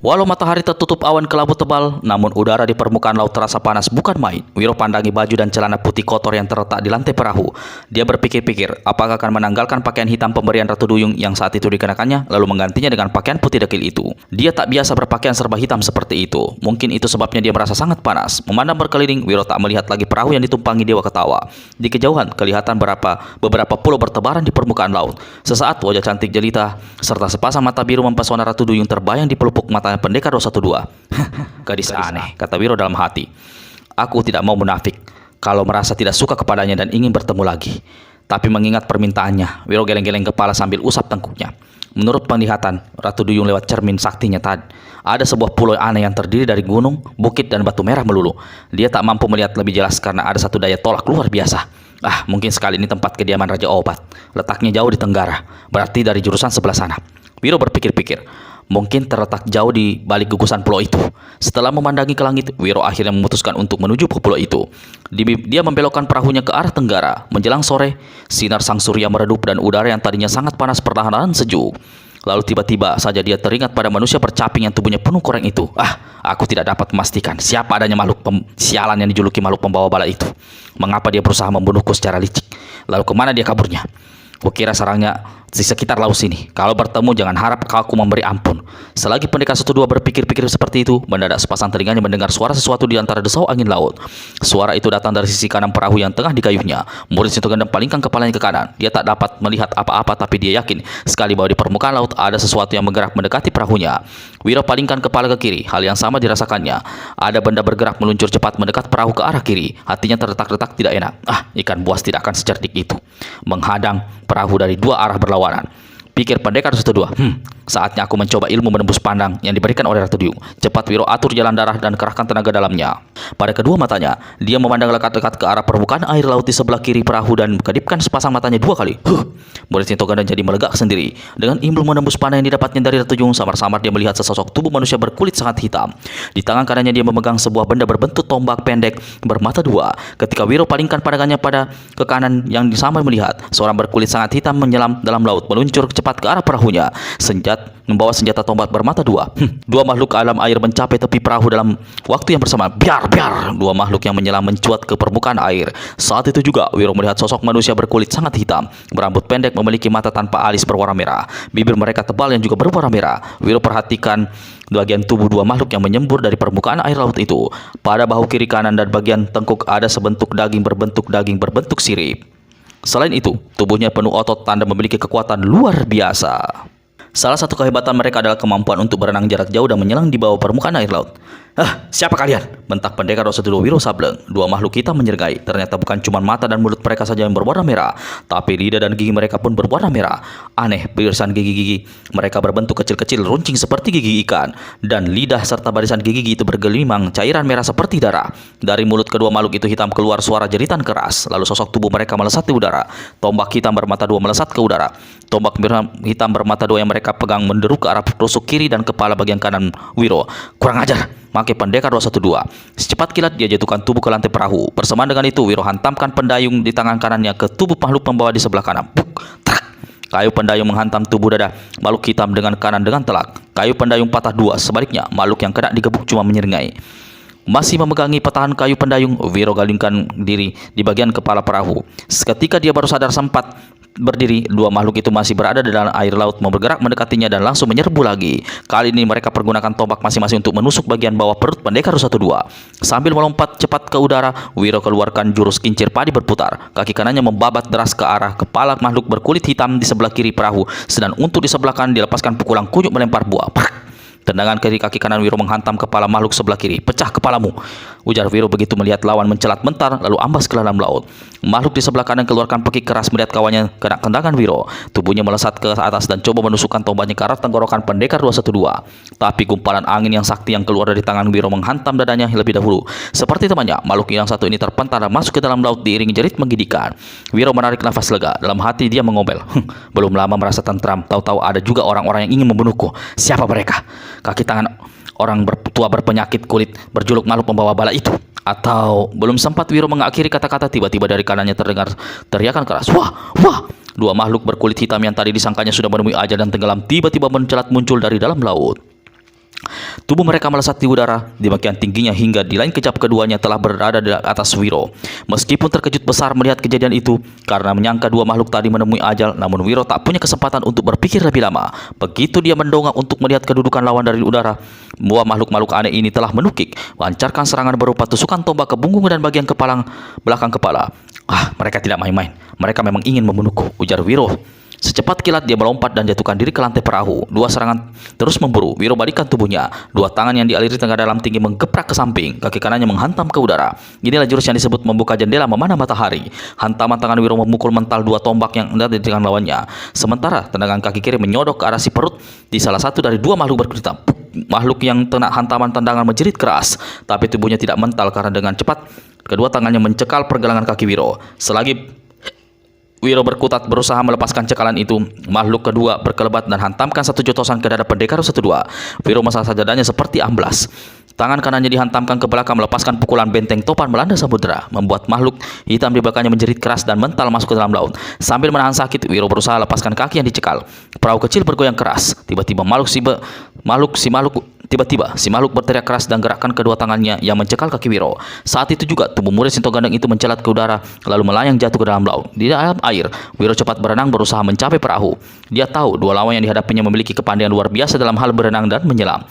Walau matahari tertutup awan kelabu tebal, namun udara di permukaan laut terasa panas bukan main. Wiro pandangi baju dan celana putih kotor yang terletak di lantai perahu. Dia berpikir-pikir, apakah akan menanggalkan pakaian hitam pemberian Ratu Duyung yang saat itu dikenakannya, lalu menggantinya dengan pakaian putih dekil itu. Dia tak biasa berpakaian serba hitam seperti itu. Mungkin itu sebabnya dia merasa sangat panas. Memandang berkeliling, Wiro tak melihat lagi perahu yang ditumpangi Dewa Ketawa. Di kejauhan, kelihatan beberapa pulau bertebaran di permukaan laut. Sesaat, wajah cantik jelita serta sepasang mata biru mempesona Ratu Duyung terbayang di pelupuk mata Pendekar 212. Gadis aneh, kata Wiro dalam hati. Aku tidak mau munafik kalau merasa tidak suka kepadanya dan ingin bertemu lagi. Tapi mengingat permintaannya, Wiro geleng-geleng kepala sambil usap tengkuknya. Menurut penglihatan Ratu Duyung lewat cermin saktinya tadi, ada sebuah pulau aneh yang terdiri dari gunung, bukit, dan batu merah melulu. Dia tak mampu melihat lebih jelas karena ada satu daya tolak luar biasa. Mungkin sekali ini tempat kediaman Raja Obat. Letaknya jauh di tenggara, berarti dari jurusan sebelah sana. Wiro berpikir-pikir, mungkin terletak jauh di balik gugusan pulau itu. Setelah memandangi ke langit, Wiro akhirnya memutuskan untuk menuju ke pulau itu. Dia membelokkan perahunya ke arah tenggara. Menjelang sore, sinar sang surya meredup dan udara yang tadinya sangat panas perlahan-lahan sejuk. Lalu tiba-tiba saja dia teringat pada manusia bercaping yang tubuhnya penuh koreng itu. Aku tidak dapat memastikan siapa adanya makhluk sialan yang dijuluki makhluk pembawa bala itu. Mengapa dia berusaha membunuhku secara licik? Lalu kemana dia kaburnya? Kukira sarangnya di sekitar laut sini. Kalau bertemu jangan harap aku memberi ampun. Selagi Pendekar 12 berpikir-pikir seperti itu, mendadak sepasang telinganya mendengar suara sesuatu di antara desau angin laut. Suara itu datang dari sisi kanan perahu yang tengah dikayuhnya. Murid Sinto Gendeng palingkan kepalanya ke kanan. Dia tak dapat melihat apa-apa, tapi dia yakin sekali bahwa di permukaan laut ada sesuatu yang bergerak mendekati perahunya. Wiro palingkan kepala ke kiri. Hal yang sama dirasakannya. Ada benda bergerak meluncur cepat mendekat perahu ke arah kiri. Hatinya terdetak-detak tidak enak. Ikan buas tidak akan secerdik itu menghadang perahu dari dua arah berlawanan. Pikir Pendekar 102. Saatnya aku mencoba ilmu menembus pandang yang diberikan oleh Ratu Duyung. Cepat Wiro atur jalan darah dan kerahkan tenaga dalamnya. Pada kedua matanya, dia memandang lekat-lekat ke arah permukaan air laut di sebelah kiri perahu dan kedipkan sepasang matanya 2 kali. Murid Sinto Gendeng jadi melegak sendiri. Dengan ilmu menembus pandang yang didapatnya dari Ratu Duyung, samar-samar dia melihat sesosok tubuh manusia berkulit sangat hitam. Di tangan kanannya dia memegang sebuah benda berbentuk tombak pendek bermata 2. Ketika Wiro palingkan pandangannya pada ke kanan yang sambil melihat, seorang berkulit sangat hitam menyelam dalam laut, meluncur cepat ke arah perahunya. Membawa senjata tombak bermata 2. Dua makhluk alam air mencapai tepi perahu dalam waktu yang bersamaan. Biar! Dua makhluk yang menyelam mencuat ke permukaan air. Saat itu juga Wiro melihat sosok manusia berkulit sangat hitam, berambut pendek, memiliki mata tanpa alis berwarna merah. Bibir mereka tebal yang juga berwarna merah. Wiro perhatikan bagian tubuh dua makhluk yang menyembur dari permukaan air laut itu. Pada bahu kiri kanan dan bagian tengkuk ada sebentuk daging berbentuk sirip. Selain itu, tubuhnya penuh otot, tanda memiliki kekuatan luar biasa. Salah satu kehebatan mereka adalah kemampuan untuk berenang jarak jauh dan menyelam di bawah permukaan air laut. Siapa kalian? Bentak Pendekar 212 Wiro Sableng. Dua makhluk hitam menyergai. Ternyata bukan cuma mata dan mulut mereka saja yang berwarna merah, tapi lidah dan gigi mereka pun berwarna merah. Aneh, barisan gigi-gigi mereka berbentuk kecil-kecil runcing seperti gigi ikan, dan lidah serta barisan gigi itu bergelimang cairan merah seperti darah. Dari mulut kedua makhluk itu hitam keluar suara jeritan keras. Lalu sosok tubuh mereka melesat di udara. Tombak hitam bermata 2 melesat ke udara. Tombak hitam bermata 2 yang mereka pegang menderu ke arah tusuk kiri dan kepala bagian kanan Wiro. Kurang ajar, maki Pendekar 212. Secepat kilat dia jatuhkan tubuh ke lantai perahu. Bersamaan dengan itu, Wiro hantamkan pendayung di tangan kanannya ke tubuh makhluk pembawa di sebelah kanan. Kayu pendayung menghantam tubuh dada makhluk hitam dengan kanan dengan telak. Kayu pendayung patah 2. Sebaliknya, makhluk yang kena digebuk cuma menyeringai. Masih memegangi patahan kayu pendayung, Wiro galingkan diri di bagian kepala perahu. Seketika dia baru sadar sempat berdiri, dua makhluk itu masih berada di dalam air laut, bergerak mendekatinya dan langsung menyerbu lagi. Kali ini mereka pergunakan tombak masing-masing untuk menusuk bagian bawah perut Pendekar 212. Sambil melompat cepat ke udara, Wiro keluarkan jurus kincir padi berputar. Kaki kanannya membabat deras ke arah kepala makhluk berkulit hitam di sebelah kiri perahu, sedang untuk di sebelah kanan dilepaskan pukulan kunyuk melempar buah. Tendangan kaki kanan Wiro menghantam kepala makhluk sebelah kiri. Pecah kepalamu, ujar Wiro begitu melihat lawan mencelat mentar lalu ambas ke dalam laut. Makhluk di sebelah kanan keluarkan pekik keras melihat kawannya kena tendangan Wiro. Tubuhnya melesat ke atas dan coba menusukkan tombaknya ke arah tenggorokan Pendekar 212. Tapi gumpalan angin yang sakti yang keluar dari tangan Wiro menghantam dadanya lebih dahulu. Seperti temannya, makhluk yang satu ini terpental dan masuk ke dalam laut diiringi jerit menggigitkan. Wiro menarik nafas lega. Dalam hati dia mengomel, belum lama merasa tentram, tahu-tahu ada juga orang-orang yang ingin membunuhku. Siapa mereka? Kaki tangan orang tua berpenyakit kulit berjuluk makhluk pembawa bala itu. Atau belum sempat Wiro mengakhiri kata-kata, tiba-tiba dari kanannya terdengar teriakan keras. Wah! Dua makhluk berkulit hitam yang tadi disangkanya sudah menemui ajal dan tenggelam tiba-tiba mencelat muncul dari dalam laut. Tubuh mereka melesat di udara di bagian tingginya hingga di lain kejap keduanya telah berada di atas Wiro. Meskipun terkejut besar melihat kejadian itu karena menyangka dua makhluk tadi menemui ajal, namun Wiro tak punya kesempatan untuk berpikir lebih lama. Begitu dia mendongak untuk melihat kedudukan lawan dari udara, dua makhluk-makhluk aneh ini telah menukik, melancarkan serangan berupa tusukan tombak ke punggung dan bagian belakang kepala. Mereka tidak main-main. Mereka memang ingin membunuhku, ujar Wiro. Secepat kilat dia melompat dan jatuhkan diri ke lantai perahu. Dua serangan terus memburu. Wiro balikkan tubuhnya. Dua tangan yang dialiri tenaga dalam tinggi menggeprak ke samping. Kaki kanannya menghantam ke udara. Inilah jurus yang disebut membuka jendela memanah matahari. Hantaman tangan Wiro memukul mental dua tombak yang hendak dengan lawannya. Sementara tendangan kaki kiri menyodok ke arah si perut di salah satu dari dua makhluk berkulit hitam. Makhluk yang kena hantaman tendangan menjerit keras, tapi tubuhnya tidak mental karena dengan cepat kedua tangannya mencekal pergelangan kaki Wiro. Selagi Wiro berkutat berusaha melepaskan cekalan itu, makhluk kedua berkelebat dan hantamkan satu jotosan ke dada pendekar 12. Wiro mesra sajadahnya seperti amblas. Tangan kanannya dihantamkan ke belakang melepaskan pukulan benteng topan melanda samudera, membuat makhluk hitam di belakangnya menjerit keras dan mental masuk ke dalam laut. Sambil menahan sakit, Wiro berusaha lepaskan kaki yang dicekal. Perahu kecil bergoyang keras. Tiba-tiba si makhluk berteriak keras dan gerakkan kedua tangannya yang mencekal kaki Wiro. Saat itu juga tubuh murid Sinto Gandeng itu mencelat ke udara lalu melayang jatuh ke dalam laut. Di dalam air, Wiro cepat berenang berusaha mencapai perahu. Dia tahu dua lawan yang dihadapinya memiliki kepandaian luar biasa dalam hal berenang dan menyelam.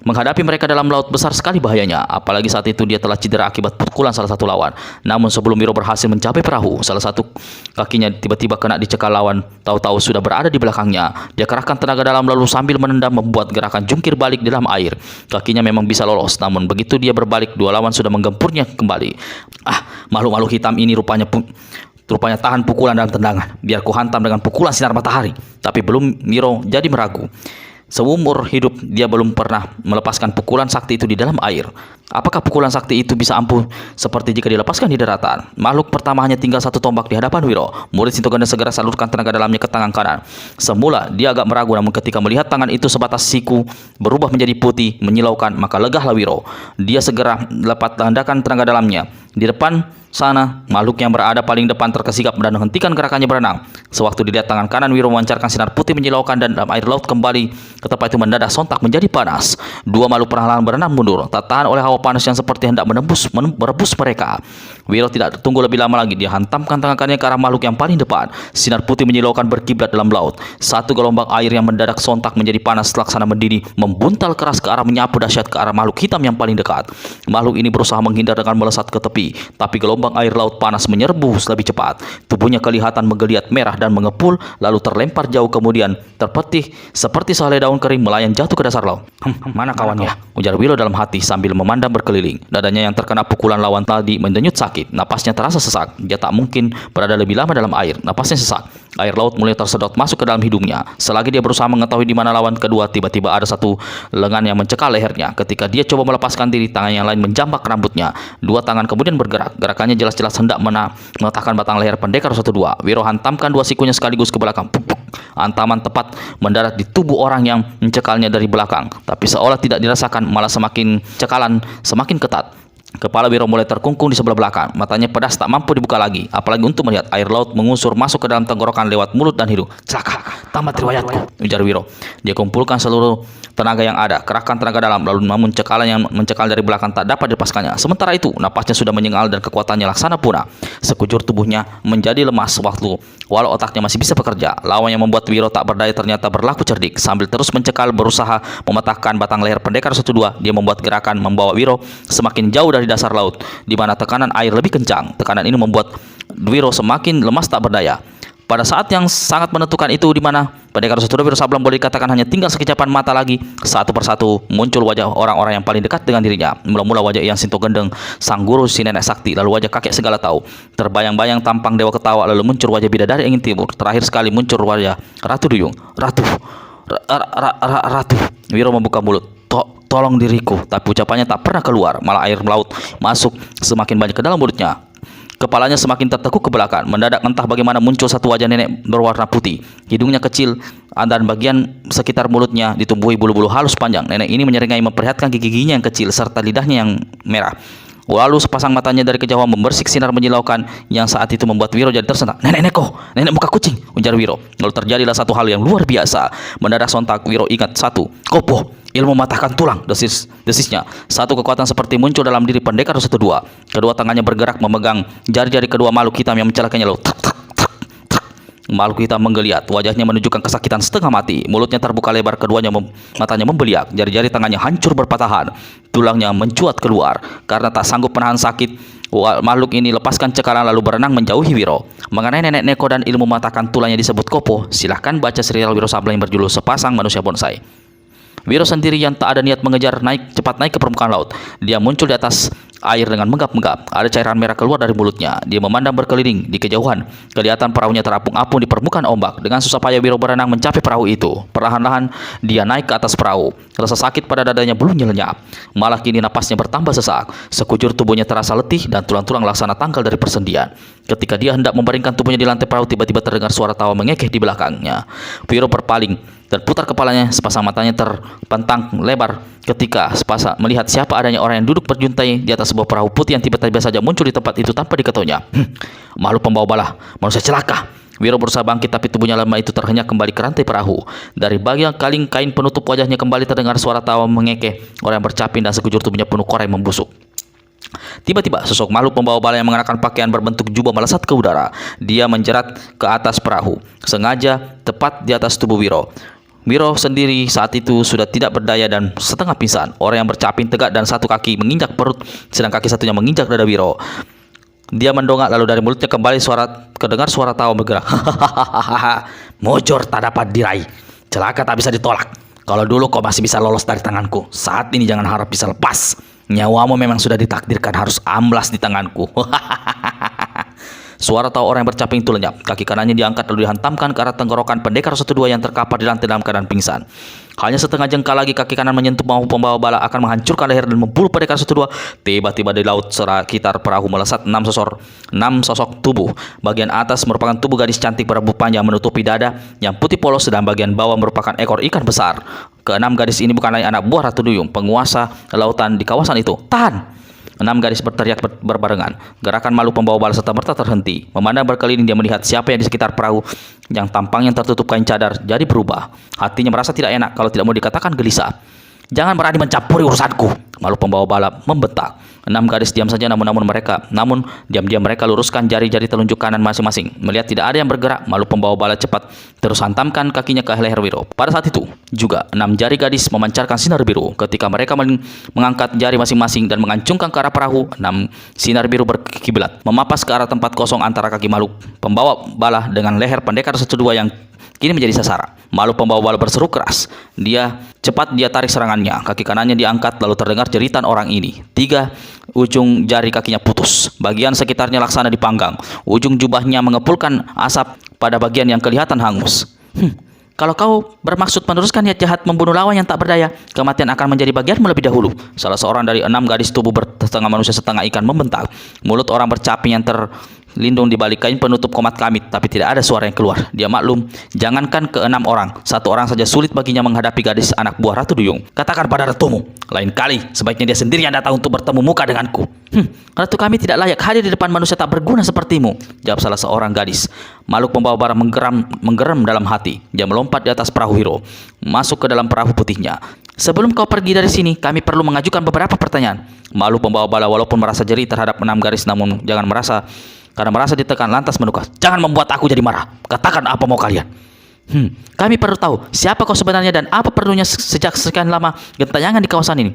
Menghadapi mereka dalam laut besar sekali bahayanya, apalagi saat itu dia telah cedera akibat pukulan salah satu lawan. Namun sebelum Wiro berhasil mencapai perahu, salah satu kakinya tiba-tiba kena dicekal lawan. Tahu-tahu sudah berada di belakangnya. Dia kerahkan tenaga dalam lalu sambil menendang membuat gerakan jungkir balik di dalam air. Kakinya memang bisa lolos, namun begitu dia berbalik, dua lawan sudah menggempurnya kembali. Makhluk-makhluk hitam ini rupanya tahan pukulan dan tendangan. Biar ku hantam dengan pukulan sinar matahari. Tapi belum Wiro jadi meragu. Seumur hidup dia belum pernah melepaskan pukulan sakti itu di dalam air. Apakah pukulan sakti itu bisa ampuh seperti jika dilepaskan di daratan? Makhluk pertama hanya tinggal satu tombak di hadapan Wiro. Murid Sinto Gandeng segera salurkan tenaga dalamnya ke tangan kanan. Semula dia agak meragu, namun ketika melihat tangan itu sebatas siku berubah menjadi putih menyilaukan, maka legahlah Wiro. Dia segera letakkan tenaga dalamnya. Di depan sana, makhluk yang berada paling depan terkesigap dan menghentikan gerakannya berenang. Sewaktu dilihat tangan kanan Wiro memancarkan sinar putih menyilaukan dan dalam air laut kembali ke tempat itu mendadak sontak menjadi panas. Dua makhluk perlahan berenang mundur, tak tahan oleh hawa panas yang seperti hendak merebus mereka. Wiro tidak tunggu lebih lama lagi, dia hantamkan tangan kanannya ke arah makhluk yang paling depan. Sinar putih menyilaukan berkiblat dalam laut. Satu gelombang air yang mendadak sontak menjadi panas laksana mendidih, membuntal keras ke arah menyapu dahsyat ke arah makhluk hitam yang paling dekat. Makhluk ini berusaha menghindar dengan melesat ke tepi, tapi gelombang air laut panas menyerbu lebih cepat. Tubuhnya kelihatan menggeliat merah dan mengepul, lalu terlempar jauh kemudian terpetih seperti sehelai daun kering melayang jatuh ke dasar laut. Mana kawannya? Ujar Wiro dalam hati sambil memandang berkeliling. Dadanya yang terkena pukulan lawan tadi mendenyut sakit. Napasnya terasa sesak. Dia tak mungkin berada lebih lama dalam air. Napasnya sesak. Air laut mulai tersedot masuk ke dalam hidungnya. Selagi dia berusaha mengetahui di mana lawan kedua, tiba-tiba ada satu lengan yang mencekal lehernya. Ketika dia coba melepaskan diri, tangan yang lain menjambak rambutnya. Dua tangan kemudian bergerak. Gerakannya jelas-jelas hendak meletakkan batang leher pendekar 12. Wiro hantamkan dua sikunya sekaligus ke belakang. Hantaman tepat mendarat di tubuh orang yang mencekalnya dari belakang. Tapi seolah tidak dirasakan, malah cekalan semakin ketat. Kepala Wiro mulai terkungkung di sebelah belakang. Matanya pedas tak mampu dibuka lagi, apalagi untuk melihat air laut mengusur masuk ke dalam tenggorokan lewat mulut dan hidung. Celaka, tamat riwayatku, ujar Wiro. Dia kumpulkan seluruh tenaga yang ada, kerahkan tenaga dalam, lalu namun cekalan yang mencekal dari belakang tak dapat dilepaskannya. Sementara itu, napasnya sudah menyengal dan kekuatannya laksana punah. Sekujur tubuhnya menjadi lemas walau otaknya masih bisa bekerja. Lawan yang membuat Wiro tak berdaya ternyata berlaku cerdik. Sambil terus mencekal berusaha mematahkan batang leher pendekar 12, dia membuat gerakan membawa Wiro semakin jauh dari dasar laut, di mana tekanan air lebih kencang. Tekanan ini membuat Wiro semakin lemas tak berdaya. Pada saat yang sangat menentukan itu, di mana pendekar 12 Wiro Sableng boleh dikatakan hanya tinggal sekejapan mata lagi, satu persatu muncul wajah orang-orang yang paling dekat dengan dirinya. Mula-mula wajah Eyang Sinto Gandeng, sang guru si nenek sakti, lalu wajah kakek segala tahu. Terbayang-bayang tampang dewa ketawa, lalu muncul wajah bidadari angin timur. Terakhir sekali muncul wajah Ratu Duyung. Ratu. Wiro membuka mulut. Tolong diriku, tapi ucapannya tak pernah keluar, malah air laut masuk semakin banyak ke dalam mulutnya. Kepalanya semakin tertekuk ke belakang. Mendadak entah bagaimana muncul satu wajah nenek berwarna putih. Hidungnya kecil dan bagian sekitar mulutnya ditumbuhi bulu-bulu halus panjang. Nenek ini menyeringai memperlihatkan gigi-giginya yang kecil serta lidahnya yang merah. Lalu sepasang matanya dari kejauhan membersih sinar menyilaukan yang saat itu membuat Wiro jadi tersentak. "Nenek Neko, nenek muka kucing," ujar Wiro. Lalu terjadilah satu hal yang luar biasa. Mendadak sontak Wiro ingat satu. "Kopo, ilmu matahkan tulang," desisnya. Satu kekuatan seperti muncul dalam diri pendekar 102. Kedua tangannya bergerak memegang jari-jari kedua makhluk hitam yang mencelakainya. Lalu makhluk hitam menggeliat, wajahnya menunjukkan kesakitan setengah mati. Mulutnya terbuka lebar, keduanya matanya membeliak, jari-jari tangannya hancur berpatahan, tulangnya mencuat keluar. Karena tak sanggup menahan sakit, makhluk ini lepaskan cekalan lalu berenang menjauhi Wiro. Mengenai nenek Neko dan ilmu matahkan tulangnya disebut Kopo, silahkan baca serial Wiro Sableng yang berjudul Sepasang Manusia Bonsai. Wiro sendiri yang tak ada niat mengejar cepat naik ke permukaan laut. Dia muncul di atas air dengan menggap-menggap. Ada cairan merah keluar dari mulutnya. Dia memandang berkeliling di kejauhan. Kelihatan perahunya terapung-apung di permukaan ombak. Dengan susah payah Wiro berenang mencapai perahu itu. Perlahan-lahan dia naik ke atas perahu. Rasa sakit pada dadanya belum lenyap. Malah kini napasnya bertambah sesak. Sekujur tubuhnya terasa letih dan tulang-tulang laksana tanggal dari persendian. Ketika dia hendak membaringkan tubuhnya di lantai perahu, tiba-tiba terdengar suara tawa mengekeh di belakangnya. Wiro berpaling dan putar kepalanya, sepasang matanya terpentang lebar ketika melihat siapa adanya orang yang duduk berjuntai di atas sebuah perahu putih yang tiba-tiba saja muncul di tempat itu tanpa diketahuinya. Makhluk pembawa bala, manusia celaka. Wiro berusaha bangkit tapi tubuhnya lama itu terhenyak kembali ke rantai perahu. Dari bagian kaling kain penutup wajahnya kembali terdengar suara tawa mengekeh orang yang bercapin dan sekujur tubuhnya penuh koreng membusuk. Tiba-tiba sosok makhluk pembawa bala yang mengenakan pakaian berbentuk jubah melesat ke udara. Dia menjerat ke atas perahu, sengaja tepat di atas tubuh Wiro. Wiro sendiri saat itu sudah tidak berdaya dan setengah pingsan. Orang yang bercaping tegak dan satu kaki menginjak perut, sedang kaki satunya menginjak dada Wiro. Dia mendongak, lalu dari mulutnya kembali kedengar suara tawa bergerak. "Mojor tak dapat diraih, celaka tak bisa ditolak. Kalau dulu kau masih bisa lolos dari tanganku, saat ini jangan harap bisa lepas. Nyawamu memang sudah ditakdirkan harus amblas di tanganku." Suara tawa orang yang bercaping itu lenyap. Kaki kanannya diangkat lalu dihantamkan ke arah tenggorokan pendekar 102 yang terkapar di lantai dalam keadaan pingsan. Hanya setengah jengkal lagi kaki kanan menyentuh bahu pembawa bala akan menghancurkan leher dan membunuh pendekar 102. Tiba-tiba di laut sekitar perahu melesat 6 sosok tubuh. Bagian atas merupakan tubuh gadis cantik berambut panjang menutupi dada yang putih polos, sedang bagian bawah merupakan ekor ikan besar. Keenam gadis ini bukan lain anak buah Ratu Duyung, penguasa lautan di kawasan itu. "Tahan!" 6 gadis berteriak berbarengan. Gerakan makhluk pembawa bala serta-merta terhenti. Memandang berkeliling, dia melihat siapa yang di sekitar perahu yang tampangnya tertutup kain cadar jadi berubah. Hatinya merasa tidak enak, kalau tidak mau dikatakan gelisah. "Jangan berani mencampuri urusanku," makhluk pembawa bala membentak. 6 gadis diam saja, namun diam-diam mereka luruskan jari-jari telunjuk kanan masing-masing. Melihat tidak ada yang bergerak, makhluk pembawa bala cepat terus hantamkan kakinya ke leher Wiro. Pada saat itu juga 6 jari gadis memancarkan sinar biru. Ketika mereka mengangkat jari masing-masing dan mengancungkan ke arah perahu, 6 sinar biru berkiblat memapas ke arah tempat kosong antara kaki makhluk pembawa bala dengan leher pendekar 102 yang kini menjadi sasaran. Makhluk pembawa bala berseru keras. Dia tarik serangannya. Kaki kanannya diangkat lalu terdengar jeritan orang ini. 3 ujung jari kakinya putus. Bagian sekitarnya laksana dipanggang. Ujung jubahnya mengepulkan asap pada bagian yang kelihatan hangus. "Kalau kau bermaksud meneruskan niat jahat membunuh lawan yang tak berdaya, kematian akan menjadi bagianmu lebih dahulu," salah seorang dari 6 gadis tubuh setengah manusia setengah ikan membentak. Mulut orang bercaping yang terlindung di balik kain penutup komat kamit, tapi tidak ada suara yang keluar. Dia maklum, jangankan ke 6 orang, 1 orang saja sulit baginya menghadapi gadis anak buah Ratu Duyung. "Katakan pada ratumu, lain kali sebaiknya dia sendiri yang datang untuk bertemu muka denganku." "Ratu kami tidak layak hadir di depan manusia tak berguna sepertimu," jawab salah seorang gadis. Makhluk pembawa bara menggeram dalam hati. Dia melompat di atas perahu Wiro, masuk ke dalam perahu putihnya. "Sebelum kau pergi dari sini, kami perlu mengajukan beberapa pertanyaan." Makhluk pembawa bala walaupun merasa jeri terhadap 6 garis, namun karena merasa ditekan lantas menukas. "Jangan membuat aku jadi marah. Katakan apa mau kalian." "Kami perlu tahu siapa kau sebenarnya dan apa perlunya sejak sekian lama gentayangan di kawasan ini."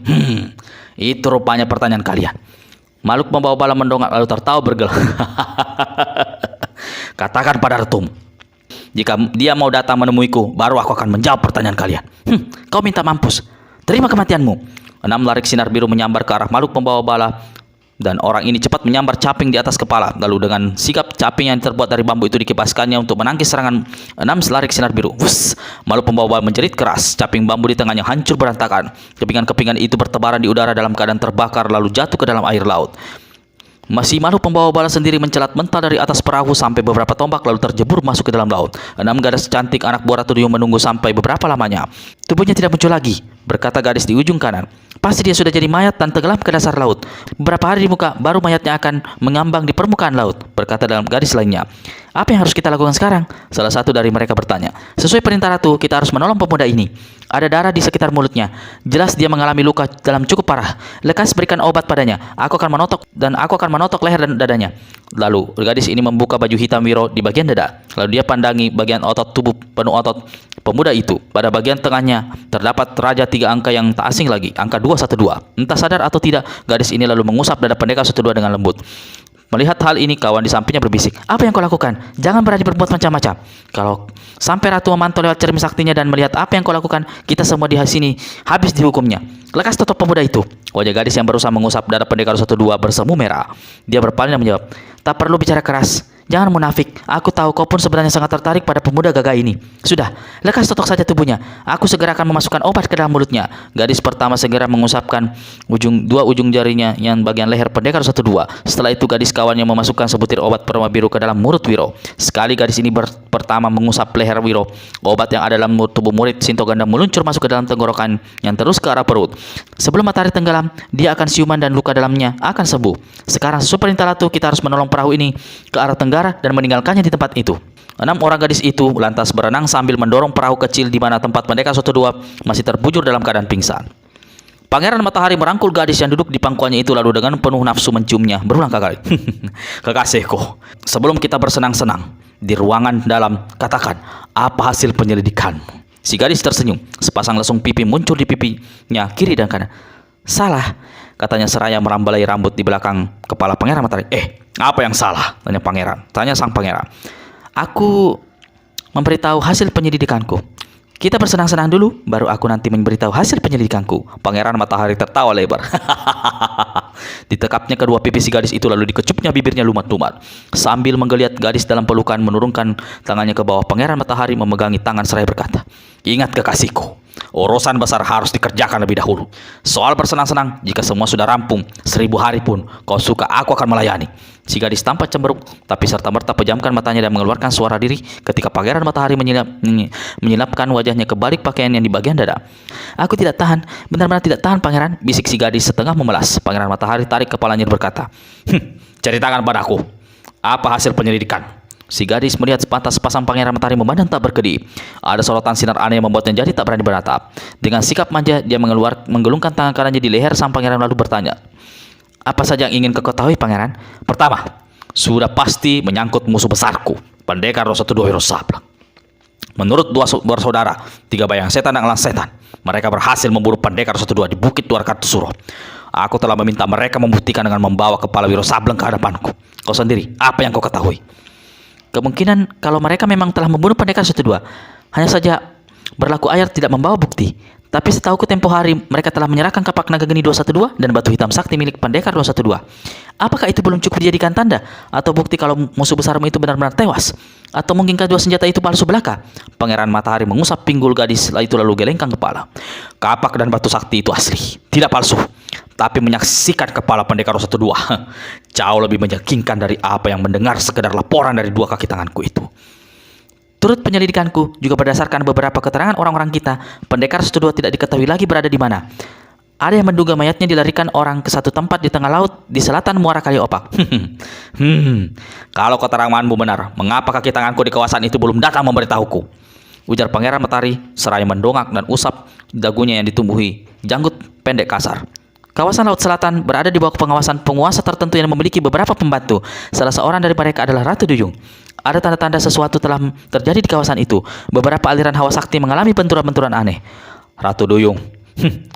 Itu rupanya pertanyaan kalian." Makhluk pembawa bala mendongak lalu tertawa bergelak. "Katakan pada ratumu. Jika dia mau datang menemuiku, baru aku akan menjawab pertanyaan kalian." Kau minta mampus. Terima kematianmu." 6 larik sinar biru menyambar ke arah makhluk pembawa bala. Dan orang ini cepat menyambar caping di atas kepala. Lalu dengan sigap caping yang terbuat dari bambu itu dikipaskannya untuk menangkis serangan 6 selarik sinar biru. Wuss! Makhluk pembawa bala menjerit keras. Caping bambu di tangannya hancur berantakan. Kepingan-kepingan itu bertebaran di udara dalam keadaan terbakar lalu jatuh ke dalam air laut. Masih makhluk pembawa bala sendiri mencelat mental dari atas perahu sampai beberapa tombak lalu terjebur masuk ke dalam laut. 6 gadis cantik anak buah Ratu Duyung menunggu sampai beberapa lamanya. Tubuhnya tidak muncul lagi. berkata gadis di ujung kanan. Pasti dia sudah jadi mayat dan tenggelam ke dasar laut. Beberapa hari di muka, baru mayatnya akan mengambang di permukaan laut, berkata dalam gadis lainnya. Apa yang harus kita lakukan sekarang? Salah satu dari mereka bertanya. Sesuai perintah ratu, kita harus menolong pemuda ini. Ada darah di sekitar mulutnya. Jelas dia mengalami luka dalam cukup parah. Lekas berikan obat padanya. Aku akan menotok leher dan dadanya. Lalu gadis ini membuka baju hitam Wiro di bagian dada. Lalu dia pandangi bagian otot tubuh penuh otot pemuda itu. Pada bagian tengahnya terdapat raja 3 angka yang tak asing lagi, angka 212. Entah sadar atau tidak, gadis ini lalu mengusap dada pendekar 12 dengan lembut. Melihat hal ini, kawan di sampingnya berbisik, "Apa yang kau lakukan? Jangan berani berbuat macam-macam. Kalau sampai ratu memantau lewat cermin saktinya dan melihat apa yang kau lakukan, kita semua di sini habis dihukumnya. Lekas tutup pemuda itu." Wajah gadis yang berusaha mengusap dada pendekar 12 bersemu merah. Dia berpaling dan menjawab, "Tak perlu bicara keras. Jangan munafik. Aku tahu kau pun sebenarnya sangat tertarik pada pemuda gagah ini. Sudah, lekas tutup saja tubuhnya. Aku segera akan memasukkan obat ke dalam mulutnya." Gadis pertama segera mengusapkan dua ujung jarinya yang bagian leher pendekar 12. Setelah itu gadis kawannya memasukkan sebutir obat perma biru ke dalam mulut Wiro. Sekali gadis ini pertama mengusap leher Wiro, obat yang ada dalam tubuh murid Sinto Ganda meluncur masuk ke dalam tenggorokan yang terus ke arah perut. Sebelum matahari tenggelam, dia akan siuman dan luka dalamnya akan sembuh. Sekarang sesuai perintah ratu, kita harus menolong perahu ini ke arah tenggara dan meninggalkannya di tempat itu. 6 orang gadis itu lantas berenang sambil mendorong perahu kecil di mana tempat pendekar 12 masih terbujur dalam keadaan pingsan. Pangeran Matahari merangkul gadis yang duduk di pangkuannya itu lalu dengan penuh nafsu menciumnya berulang kali. "Kekasihku, sebelum kita bersenang-senang di ruangan dalam, katakan, apa hasil penyelidikanmu?" Si gadis tersenyum. Sepasang lesung pipi muncul di pipinya kiri dan kanan. "Salah," katanya seraya merambalai rambut di belakang kepala Pangeran Matahari. Apa yang salah?" tanya sang pangeran. "Aku memberitahu hasil penyelidikanku. Kita bersenang-senang dulu, baru aku nanti memberitahu hasil penyelidikanku." Pangeran Matahari tertawa lebar. Ditekapnya kedua pipi si gadis itu lalu dikecupnya bibirnya lumat-lumat. Sambil menggeliat gadis dalam pelukan, menurunkan tangannya ke bawah, Pangeran Matahari memegangi tangan seraya berkata, "Ingat kekasihku, urusan besar harus dikerjakan lebih dahulu. Soal bersenang-senang, jika semua sudah rampung, 1000 hari pun kau suka, aku akan melayani." Si gadis tampak cemberut, tapi serta-merta pejamkan matanya dan mengeluarkan suara diri ketika Pangeran Matahari menyilapkan wajahnya ke balik pakaian yang di bagian dada. "Aku tidak tahan, benar-benar tidak tahan, pangeran," bisik si gadis setengah memelas. Pangeran Matahari tarik kepalanya dan berkata, "Ceritakan padaku, apa hasil penyelidikan?" Si gadis melihat sepasang Pangeran Matahari memandang tak berkedip. Ada sorotan sinar aneh yang membuatnya jadi tak berani beratap. Dengan sikap manja, dia menggelungkan tangan kanannya di leher sang pangeran lalu bertanya, "Apa saja yang ingin kau ketahui, pangeran?" "Pertama, sudah pasti menyangkut musuh besarku, pendekar 212 Wiro Sableng. Menurut dua bersaudara, 3 bayang setan dan elang setan, mereka berhasil memburu pendekar 212 di Bukit Luar Kartusuro. Aku telah meminta mereka membuktikan dengan membawa kepala Wiro Sableng ke hadapanku. Kau sendiri, apa yang kau ketahui?" "Kemungkinan kalau mereka memang telah membunuh pendekar 212, hanya saja berlaku ayar tidak membawa bukti. Tapi setahuku tempo hari mereka telah menyerahkan kapak naga geni 212 dan batu hitam sakti milik pendekar 212. Apakah itu belum cukup dijadikan tanda atau bukti kalau musuh besarmu itu benar-benar tewas? Atau mungkinkah 2 senjata itu palsu belaka?" Pangeran Matahari mengusap pinggul gadis itu lalu gelengkan kepala. "Kapak dan batu sakti itu asli, tidak palsu. Tapi menyaksikan kepala pendekar 212 jauh lebih meyakinkan dari apa yang mendengar sekedar laporan dari 2 kaki tanganku itu. Turut penyelidikanku, juga berdasarkan beberapa keterangan orang-orang kita, pendekar 212 tidak diketahui lagi berada di mana. Ada yang menduga mayatnya dilarikan orang ke satu tempat di tengah laut di selatan Muara Kaliopak." "Kalau keteranganmu benar, mengapa kaki tanganku di kawasan itu belum datang memberitahuku?" ujar Pangeran Matahari seraya mendongak dan usap dagunya yang ditumbuhi janggut pendek kasar. "Kawasan Laut Selatan berada di bawah pengawasan penguasa tertentu yang memiliki beberapa pembantu. Salah seorang dari mereka adalah Ratu Duyung. Ada tanda-tanda sesuatu telah terjadi di kawasan itu. Beberapa aliran hawa sakti mengalami benturan-benturan aneh." "Ratu Duyung,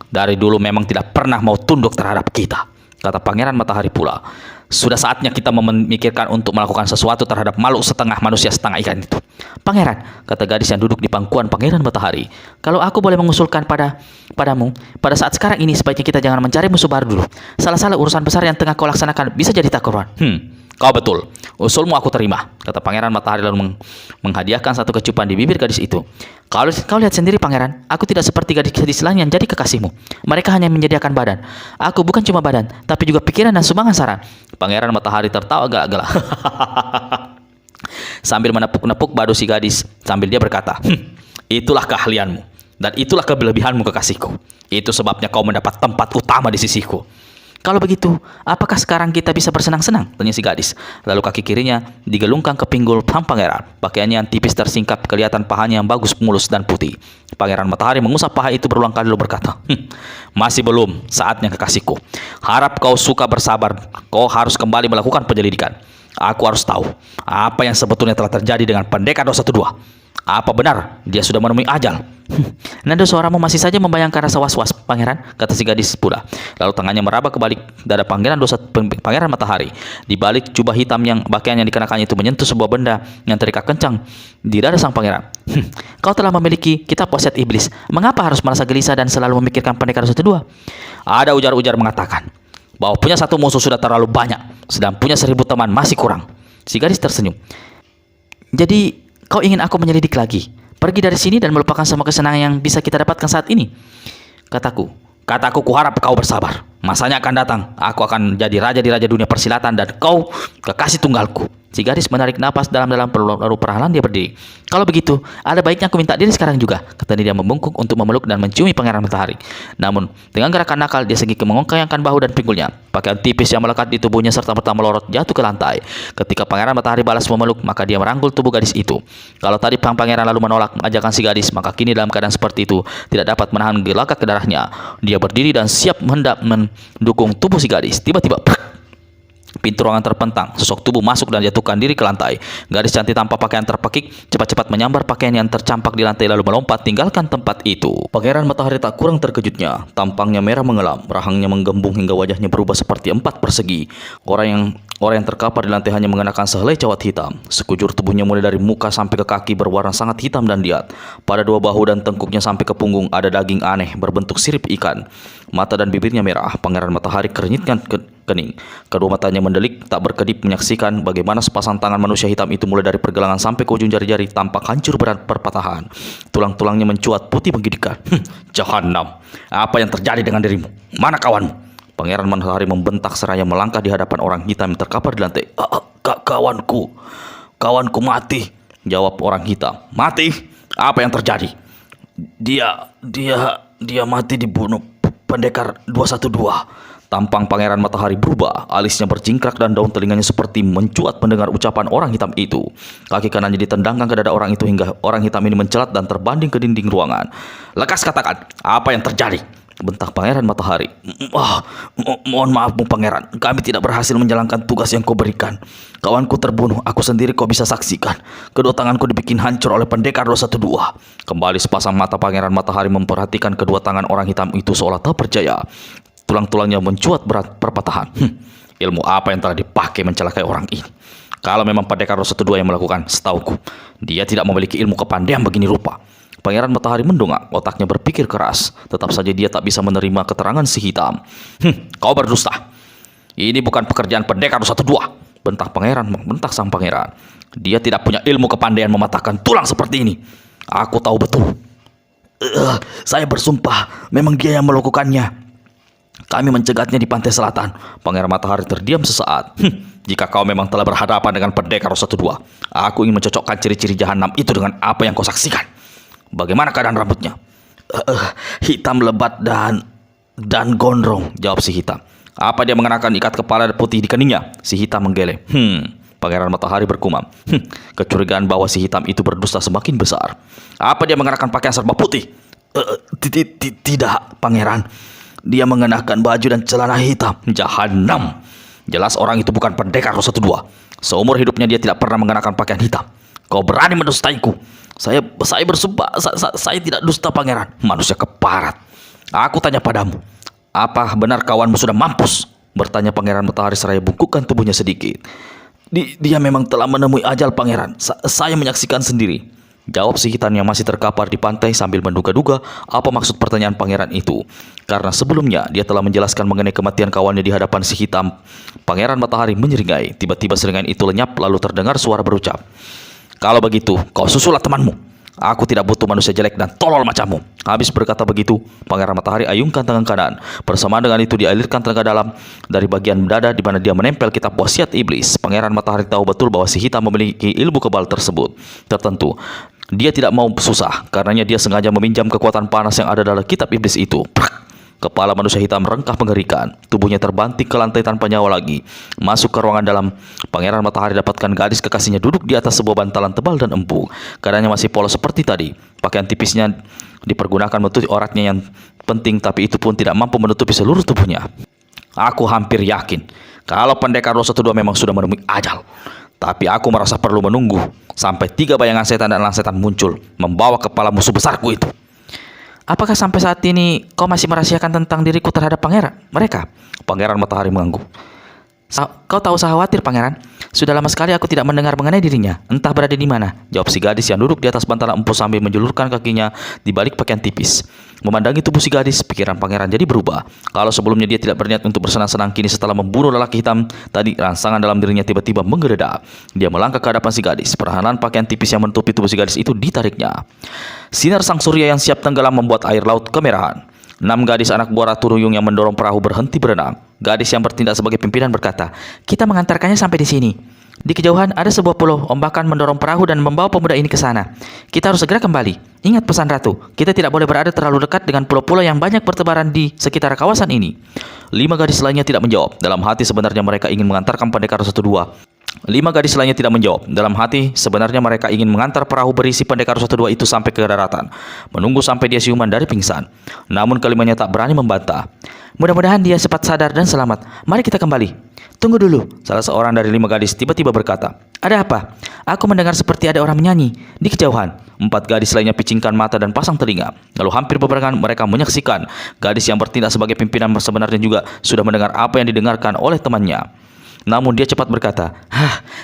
dari dulu memang tidak pernah mau tunduk terhadap kita," kata Pangeran Matahari pula. "Sudah saatnya kita memikirkan untuk melakukan sesuatu terhadap makhluk setengah manusia setengah ikan itu." "Pangeran," kata gadis yang duduk di pangkuan Pangeran Matahari, "kalau aku boleh mengusulkan padamu, pada saat sekarang ini sebaiknya kita jangan mencari musuh baru dulu. Salah-salah urusan besar yang tengah kau laksanakan bisa jadi tak karuan." "Kau betul. Usulmu aku terima," kata Pangeran Matahari lalu menghadiahkan satu kecupan di bibir gadis itu. Kalau kau lihat sendiri, pangeran, aku tidak seperti gadis-gadis lain yang jadi kekasihmu. Mereka hanya menyediakan badan. Aku bukan cuma badan, tapi juga pikiran dan sumbangan saran." Pangeran Matahari tertawa gelak-gelak. Sambil menepuk-nepuk badu si gadis, sambil dia berkata, "Itulah keahlianmu. Dan itulah kelebihanmu kekasihku. Itu sebabnya kau mendapat tempat utama di sisiku. Kalau begitu, apakah sekarang kita bisa bersenang-senang? Tanya si gadis. Lalu kaki kirinya digelungkan ke pinggul sang pangeran. Pakaiannya yang tipis tersingkap, kelihatan pahanya yang bagus, mulus dan putih. Pangeran Matahari mengusap paha itu berulang kali lalu berkata, masih belum saatnya kekasihku. Harap kau suka bersabar. Kau harus kembali melakukan penyelidikan. Aku harus tahu apa yang sebetulnya telah terjadi dengan pendekar 212. Apa benar dia sudah menemui ajal? Nada suaramu masih saja membayangkan rasa was-was, pangeran, kata si gadis pula. Lalu tangannya meraba ke balik dada Pangeran Matahari. Di balik jubah hitam yang pakaian yang dikenakannya itu menyentuh sebuah benda yang terikat kencang di dada sang pangeran. Kau telah memiliki kitab wasiat iblis. Mengapa harus merasa gelisah dan selalu memikirkan pendekar 212? Ada ujar-ujar mengatakan bahwa punya satu musuh sudah terlalu banyak, sedang punya 1000 teman masih kurang. Si gadis tersenyum. Jadi kau ingin aku menyelidik lagi? Pergi dari sini dan melupakan semua kesenangan yang bisa kita dapatkan saat ini. Kataku kuharap kau bersabar. Masanya akan datang. Aku akan jadi raja di raja dunia persilatan dan kau kekasih tunggalku. Si gadis menarik napas dalam-dalam lalu perlahan dia berdiri. Kalau begitu, ada baiknya aku minta diri sekarang juga, kata dia membungkuk untuk memeluk dan menciumi Pangeran Matahari. Namun, dengan gerakan nakal dia sedikit mengongkangkan bahu dan pinggulnya. Pakaian tipis yang melekat di tubuhnya serta-merta melorot jatuh ke lantai. Ketika Pangeran Matahari balas memeluk, maka dia merangkul tubuh gadis itu. Kalau tadi sang pangeran lalu menolak ajakan si gadis, maka kini dalam keadaan seperti itu tidak dapat menahan gelagak ke darahnya. Dia berdiri dan siap hendak mendukung tubuh si gadis. Tiba-tiba pintu ruangan terpentang, sosok tubuh masuk dan jatuhkan diri ke lantai. Gadis cantik tanpa pakaian terpekik cepat-cepat menyambar pakaian yang tercampak di lantai lalu melompat tinggalkan tempat itu. Pangeran Matahari tak kurang terkejutnya. Tampangnya merah mengelam, rahangnya menggembung hingga wajahnya berubah seperti 4 persegi. Orang yang terkapar di lantai hanya mengenakan sehelai cawat hitam. Sekujur tubuhnya mulai dari muka sampai ke kaki berwarna sangat hitam dan liat. Pada 2 bahu dan tengkuknya sampai ke punggung ada daging aneh berbentuk sirip ikan. Mata dan bibirnya merah. Pangeran Matahari kerenyitkan kening. Kedua matanya mendelik tak berkedip menyaksikan bagaimana sepasang tangan manusia hitam itu mulai dari pergelangan sampai ke ujung jari-jari tampak hancur berat perpatahan. Tulang-tulangnya mencuat putih menggigitkan. Jahanam, apa yang terjadi dengan dirimu? Mana kawanmu? Pangeran Matahari membentak seraya melangkah di hadapan orang hitam yang terkapar di lantai. Kawanku mati, jawab orang hitam. Mati? Apa yang terjadi? Dia mati dibunuh pendekar 212. Tampang Pangeran Matahari berubah, alisnya berjingkrak dan daun telinganya seperti mencuat mendengar ucapan orang hitam itu. Kaki kanannya ditendangkan ke dada orang itu hingga orang hitam ini mencelat dan terbanding ke dinding ruangan. Lekas katakan, apa yang terjadi? Bentak Pangeran Matahari. Mohon maaf Pangeran, kami tidak berhasil menjalankan tugas yang kau berikan. Kawanku terbunuh, aku sendiri kau bisa saksikan. Kedua tanganku dibikin hancur oleh pendekar 212. Kembali sepasang mata Pangeran Matahari memperhatikan kedua tangan orang hitam itu seolah tak percaya. Tulang-tulangnya mencuat berat perpatahan. Ilmu apa yang telah dipakai mencelakai orang ini? Kalau memang pendekar 212 yang melakukan, setauku dia tidak memiliki ilmu kepandaian begini rupa. Pangeran Matahari mendongak, otaknya berpikir keras. Tetap saja dia tak bisa menerima keterangan si hitam. Kau berdusta. Ini bukan pekerjaan pendekar 212. Bentak sang pangeran. Dia tidak punya ilmu kepandaian mematahkan tulang seperti ini. Aku tahu betul. Saya bersumpah, memang dia yang melakukannya. Kami mencegatnya di pantai selatan. Pangeran Matahari terdiam sesaat. Jika kau memang telah berhadapan dengan pendekar 212, aku ingin mencocokkan ciri-ciri jahanam itu dengan apa yang kau saksikan. Bagaimana keadaan rambutnya? Hitam lebat dan gondrong, jawab si hitam. Apa dia mengenakan ikat kepala putih di keningnya? Si hitam menggeleng. Pangeran Matahari bergumam. Kecurigaan bahwa si hitam itu berdusta semakin besar. Apa dia mengenakan pakaian serba putih? Tidak, Pangeran. Dia mengenakan baju dan celana hitam. Jahanam. Jelas orang itu bukan pendekar 212. Seumur hidupnya dia tidak pernah mengenakan pakaian hitam. Kau berani mendustaiku. Saya bersumpah, saya tidak dusta Pangeran. Manusia keparat. Aku tanya padamu, apa benar kawanmu sudah mampus? Bertanya Pangeran Matahari seraya bungkukkan tubuhnya sedikit. Dia memang telah menemui ajal Pangeran. Saya menyaksikan sendiri, jawab si hitam yang masih terkapar di pantai sambil menduga-duga apa maksud pertanyaan pangeran itu. Karena sebelumnya dia telah menjelaskan mengenai kematian kawannya di hadapan si hitam. Pangeran Matahari menyeringai. Tiba-tiba seringai itu lenyap lalu terdengar suara berucap. Kalau begitu, kau susulah temanmu. Aku tidak butuh manusia jelek dan tolol macammu. Habis berkata begitu, Pangeran Matahari ayunkan tangan kanan. Bersamaan dengan itu dialirkan tenaga dalam dari bagian dada di mana dia menempel kitab wasiat iblis. Pangeran Matahari tahu betul bahwa si hitam memiliki ilmu kebal tersebut tertentu. Dia tidak mau susah, karenanya dia sengaja meminjam kekuatan panas yang ada dalam kitab iblis itu. Prak! Kepala manusia hitam rengkah mengerikan. Tubuhnya terbanting ke lantai tanpa nyawa lagi. Masuk ke ruangan dalam, Pangeran Matahari dapatkan gadis kekasihnya duduk di atas sebuah bantalan tebal dan empuk. Keadaannya masih polos seperti tadi. Pakaian tipisnya dipergunakan menutupi auratnya yang penting, tapi itu pun tidak mampu menutupi seluruh tubuhnya. Aku hampir yakin kalau pendekar 212 memang sudah menemui ajal. Tapi aku merasa perlu menunggu sampai 3 bayangan setan dan elang setan muncul membawa kepala musuh besarku itu. Apakah sampai saat ini kau masih merahasiakan tentang diriku terhadap mereka? Pangeran Matahari mengangguk. Kau tak usah khawatir, Pangeran. Sudah lama sekali aku tidak mendengar mengenai dirinya. Entah berada di mana, jawab si gadis yang duduk di atas bantalan empuk sambil menjulurkan kakinya di balik pakaian tipis. Memandangi tubuh si gadis, pikiran pangeran jadi berubah. Kalau sebelumnya dia tidak berniat untuk bersenang-senang, kini setelah membunuh lelaki hitam tadi, rangsangan dalam dirinya tiba-tiba menggeledak. Dia melangkah ke hadapan si gadis. Perlahan pakaian tipis yang menutupi tubuh si gadis itu ditariknya. Sinar sang surya yang siap tenggelam membuat air laut kemerahan. 6 gadis anak buah Ratu Ruyung yang mendorong perahu berhenti berenang. Gadis yang bertindak sebagai pimpinan berkata, "Kita mengantarkannya sampai di sini. Di kejauhan ada sebuah pulau, ombakan mendorong perahu dan membawa pemuda ini ke sana. Kita harus segera kembali. Ingat pesan Ratu, kita tidak boleh berada terlalu dekat dengan pulau-pulau yang banyak bertebaran di sekitar kawasan ini." 5 gadis lainnya tidak menjawab. Dalam hati sebenarnya mereka ingin mengantarkan pendekar 112. 5 gadis lainnya tidak menjawab. Dalam hati sebenarnya mereka ingin mengantar perahu berisi pendekar 112 itu sampai ke daratan, menunggu sampai dia siuman dari pingsan. Namun kelimanya tak berani membantah. "Mudah-mudahan dia cepat sadar dan selamat. Mari kita kembali." "Tunggu dulu," salah seorang dari 5 gadis tiba-tiba berkata. "Ada apa? Aku mendengar seperti ada orang menyanyi di kejauhan." 4 gadis lainnya picingkan mata dan pasang telinga. Lalu hampir berbarengan mereka menyaksikan gadis yang bertindak sebagai pimpinan sebenarnya juga sudah mendengar apa yang didengarkan oleh temannya. Namun dia cepat berkata,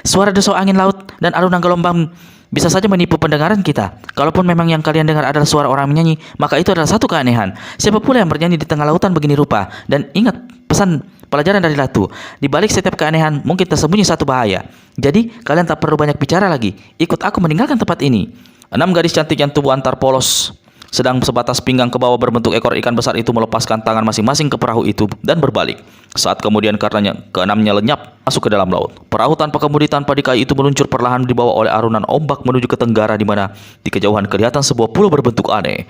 "Suara desau angin laut dan alunan gelombang bisa saja menipu pendengaran kita. Kalaupun memang yang kalian dengar adalah suara orang menyanyi, maka itu adalah satu keanehan. Siapa pula yang bernyanyi di tengah lautan begini rupa? Dan ingat pesan pelajaran dari Ratu, di balik setiap keanehan mungkin tersembunyi satu bahaya. Jadi kalian tak perlu banyak bicara lagi. Ikut aku meninggalkan tempat ini." 6 gadis cantik yang tubuh antar polos sedang sebatas pinggang ke bawah berbentuk ekor ikan besar itu melepaskan tangan masing-masing ke perahu itu dan berbalik. Saat kemudian karenanya keenamnya lenyap masuk ke dalam laut. Perahu tanpa kemudi tanpa dikai itu meluncur perlahan dibawa oleh arunan ombak menuju ke tenggara, di mana di kejauhan kelihatan sebuah pulau berbentuk aneh.